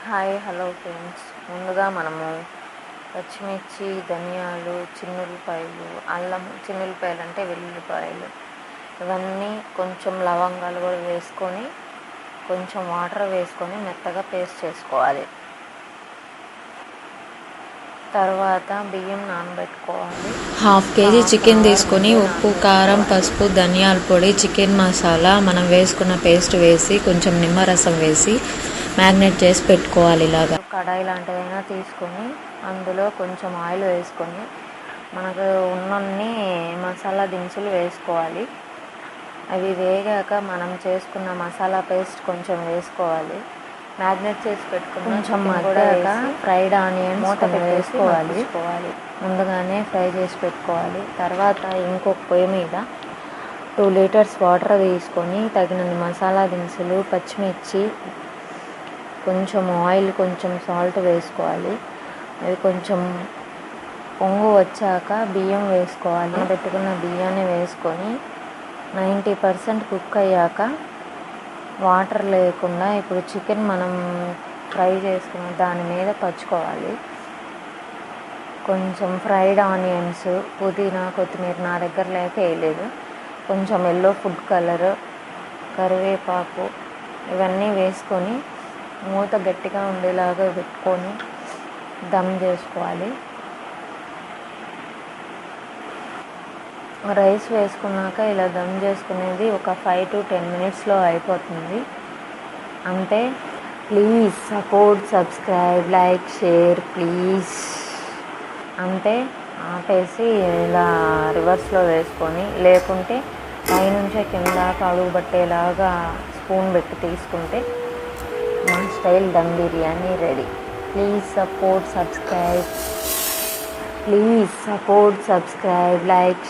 Hi hello friends, ముందుగా మనము పచ్చిమిర్చి, ధనియాలు, చిన్నులపాయలు, అల్లం, చిన్నులపాయలు అంటే వెల్లుల్లిపాయలు, ఇవన్నీ కొంచెం లవంగాలు కూడా వేసుకొని కొంచెం వాటర్ వేసుకొని మెత్తగా పేస్ట్ చేసుకోవాలి. తర్వాత బియ్యం నానబెట్టుకోవాలి. హాఫ్ కేజీ చికెన్ తీసుకొని ఉప్పు, కారం, పసుపు, ధనియాల పొడి, చికెన్ మసాలా, మనం వేసుకున్న పేస్ట్ వేసి కొంచెం నిమ్మరసం వేసి మ్యాగ్నేట్ చేసి పెట్టుకోవాలి. ఇలాగా కడాయి లాంటిదైనా తీసుకొని అందులో కొంచెం ఆయిల్ వేసుకొని మనకు ఉన్నన్ని మసాలా దినుసులు వేసుకోవాలి. అవి వేగాక మనం చేసుకున్న మసాలా పేస్ట్ కొంచెం వేసుకోవాలి. మ్యాగ్నేట్ చేసి పెట్టుకుని కొంచెం మగ్గాక ఫ్రైడ్ ఆనియన్స్ మూత వేసుకోవాలి. ముందుగానే ఫ్రై చేసి పెట్టుకోవాలి. తర్వాత ఇంకొక పొయ్యి మీద 2 లీటర్స్ వాటర్ తీసుకొని తగినన్ని మసాలా దినుసులు, పచ్చిమిర్చి, కొంచెం ఆయిల్, కొంచెం సాల్ట్ వేసుకోవాలి. అవి కొంచెం పొంగు వచ్చాక బియ్యం వేసుకోవాలి. పెట్టుకున్న బియ్యాన్ని వేసుకొని 90% కుక్ అయ్యాక వాటర్ లేకుండా ఇప్పుడు చికెన్ మనం ఫ్రై చేసుకున్న దాని మీద పరుచుకోవాలి. కొంచెం ఫ్రైడ్ ఆనియన్స్, పుదీనా, కొత్తిమీర నా దగ్గర లేక వేయలేదు. కొంచెం ఎల్లో ఫుడ్ కలర్, కరివేపాకు ఇవన్నీ వేసుకొని మూత గట్టిగా ఉండేలాగా పెట్టుకొని దమ్ చేసుకోవాలి. రైస్ వేసుకున్నాక ఇలా దమ్ చేసుకునేది ఒక 5 to 10 minutesలో అయిపోతుంది. అంతే. Please support, subscribe, like, share please. అంతే. ఆపేసి ఇలా రివర్స్లో వేసుకొని, లేకుంటే పైనుంచే కింద అడుగు పట్టేలాగా స్పూన్ పెట్టి తీసుకుంటే మా style dum biryani ready. Please support, subscribe, like.